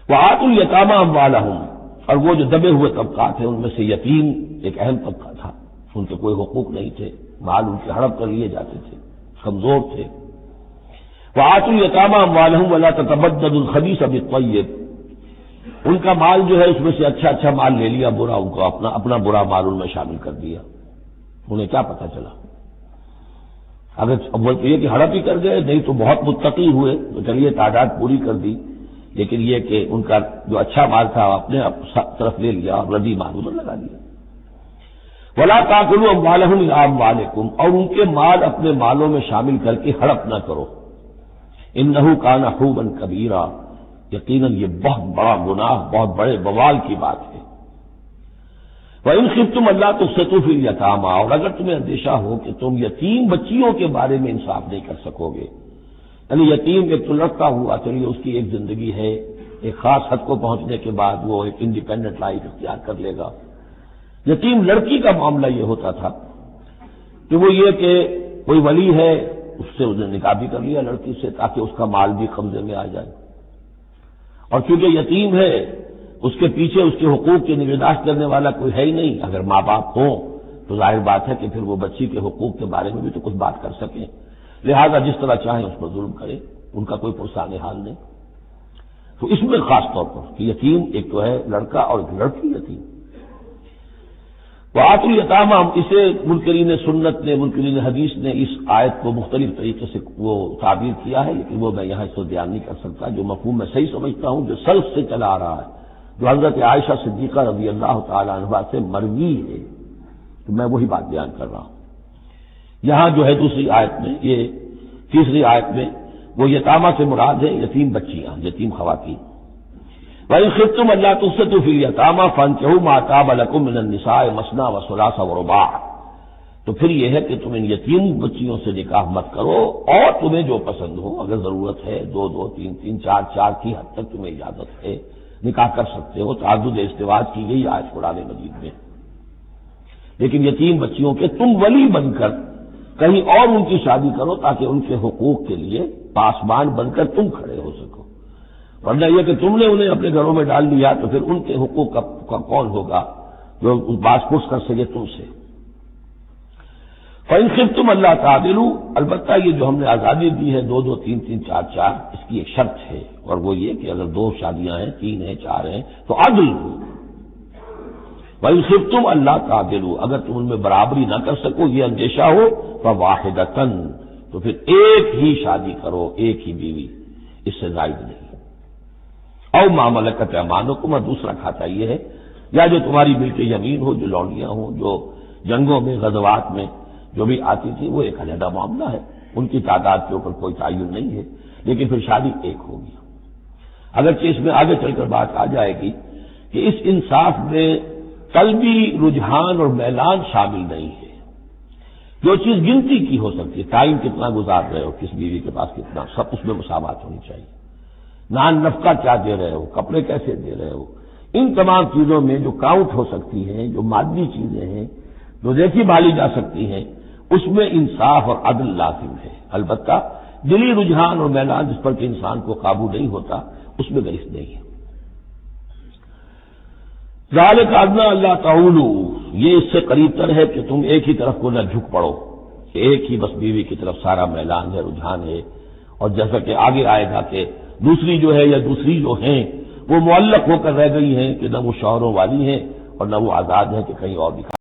وآتوا الیتامی اموالہم، اور وہ جو دبے ہوئے طبقات ہیں ان میں سے یتیم ایک اہم طبقہ تھا، ان کے کوئی حقوق نہیں تھے، مال ان کے ہڑپ کر لیے جاتے تھے، کمزور تھے۔ وآتوا الیتامی اموالہم ولا تتبدلوا الخبیث بالطیب، ان کا مال جو ہے اس میں سے اچھا اچھا مال لے لیا، برا ان کو اپنا برا مال ان میں شامل کر دیا۔ انہیں کیا پتہ چلا؟ اگر وہ یہ کہ ہڑپ ہی کر گئے، نہیں تو بہت متقی ہوئے تو چلیے تعداد پوری کر دی، لیکن یہ کہ ان کا جو اچھا مال تھا اپنے طرف لے لیا اور ردی مال ادھر لگا دیا۔ ولا تاکلوا اموالہم الی اموالکم، اور ان کے مال اپنے مالوں میں شامل کر کے ہڑپ نہ کرو۔ انہ کان حوبا کبیرا، یقیناً یہ بہت بڑا گناہ، بہت بڑے بوال کی بات ہے۔ وَإِنْ خِفْتُمْ أَلَّا تُقْسِطُوا فِي الْيَتَامَىٰ، اور اگر تمہیں اندیشہ ہو کہ تم یتیم بچیوں کے بارے میں انصاف نہیں کر سکو گے، یعنی یتیم ایک تو لڑکا ہوا، چلیے اس کی ایک زندگی ہے، ایک خاص حد کو پہنچنے کے بعد وہ ایک انڈیپینڈنٹ لائف اختیار کر لے گا۔ یتیم لڑکی کا معاملہ یہ ہوتا تھا کہ وہ یہ کہ کوئی ولی ہے، اس سے انہیں نکاح بھی کر لیا لڑکی سے تاکہ اس کا مال بھی قبضے میں آ جائے، اور چونکہ یتیم ہے اس کے پیچھے اس کے حقوق کی نگہداشت کرنے والا کوئی ہے ہی نہیں۔ اگر ماں باپ ہوں تو ظاہر بات ہے کہ پھر وہ بچی کے حقوق کے بارے میں بھی تو کچھ بات کر سکیں، لہذا جس طرح چاہیں اس پر ظلم کرے، ان کا کوئی پرسان حال نہیں۔ تو اس میں خاص طور پر کہ یتیم ایک تو ہے لڑکا اور ایک لڑکی یتیم۔ وآتوا الیتامی، اسے منکرین سنت نے، منکرین حدیث نے اس آیت کو مختلف طریقے سے وہ تعبیر کیا ہے، لیکن وہ میں یہاں اس کو بیان نہیں کر سکتا۔ جو مفہوم میں صحیح سمجھتا ہوں، جو سلف سے چلا آ رہا ہے، جو حضرت عائشہ صدیقہ رضی اللہ تعالی عنہا سے مروی ہے، تو میں وہی بات بیان کر رہا ہوں۔ یہاں جو ہے دوسری آیت میں، یہ تیسری آیت میں وہ یتامہ سے مراد ہے یتیم بچیاں، یتیم خواتین۔ وَإِنْ خِفْتُمْ أَلَّا تُقْسِطُوا فِي الْيَتَامَىٰ فَانكِحُوا مَا طَابَ لَكُم مِّنَ النِّسَاءِ مَثْنَىٰ وَثُلَاثَ وَرُبَاع، تو پھر یہ ہے کہ تم ان یتیم بچیوں سے نکاح مت کرو، اور تمہیں جو پسند ہو، اگر ضرورت ہے دو دو تین تین چار چار کی حد تک تمہیں اجازت ہے، نکاح کر سکتے ہو۔ تعدد ازدواج کی گئی آیت قرآن مجید میں، لیکن یتیم بچیوں کے تم ولی بن کر کہیں اور ان کی شادی کرو تاکہ ان کے حقوق کے لیے پاسبان بن کر تم کھڑے ہو سکو، ورنہ یہ کہ تم نے انہیں اپنے گھروں میں ڈال دیا تو پھر ان کے حقوق کا کون ہوگا جو باز پرس کر سکے تم سے۔ فَإِنْ خِفْتُمْ أَلَّا تَعْدِلُوا، البتہ یہ جو ہم نے آزادی دی ہے دو دو تین تین چار چار، اس کی ایک شرط ہے، اور وہ یہ کہ اگر دو شادیاں ہیں، تین ہیں، چار ہیں، تو عدل ہو۔ وَإِنْ خِفْتُمْ أَلَّا تَعْدِلُوا، اگر تم ان میں برابری نہ کر سکو، یہ اندیشہ ہو، فَوَاحِدَةً، تو پھر ایک ہی شادی کرو، ایک ہی بیوی، اس سے زائد نہیں۔ او ما ملکت ایمانکم، اور دوسرا کھاتا یہ ہے، یا جو تمہاری ملک یمین ہو، جو لونڈیاں ہوں، جو جنگوں میں غزوات میں جو بھی آتی تھی، وہ ایک علیحدہ معاملہ ہے، ان کی تعداد کے اوپر کوئی تعین نہیں ہے، لیکن پھر شادی ایک ہوگی۔ اگرچہ اس میں آگے چل کر بات آ جائے گی کہ اس انصاف میں قلبی رجحان اور میلان شامل نہیں ہے، جو چیز گنتی کی ہو سکتی ہے، ٹائم کتنا گزار رہے ہو، کس بیوی کے پاس کتنا، سب اس میں مساوات ہونی چاہیے۔ نان نفقہ کیا دے رہے ہو، کپڑے کیسے دے رہے ہو، ان تمام چیزوں میں جو کاؤنٹ ہو سکتی ہیں، جو مادی چیزیں ہیں، جو دیکھی بھالی جا سکتی ہیں، اس میں انصاف اور عدل لازم ہے۔ البتہ دلی رجحان اور میلان جس پر کہ انسان کو قابو نہیں ہوتا، اس میں گریز نہیں ہے۔ ذالک ادنیٰ اللہ تعولوا، یہ اس سے قریب تر ہے کہ تم ایک ہی طرف کو نہ جھک پڑو، کہ ایک ہی بس بیوی کی طرف سارا میلان ہے، رجحان ہے، اور جیسا کہ آگے آئے گا کہ دوسری جو ہے یا دوسری جو ہیں وہ معلق ہو کر رہ گئی ہیں کہ نہ وہ شوہروں والی ہیں اور نہ وہ آزاد ہیں کہ کہیں اور دکھا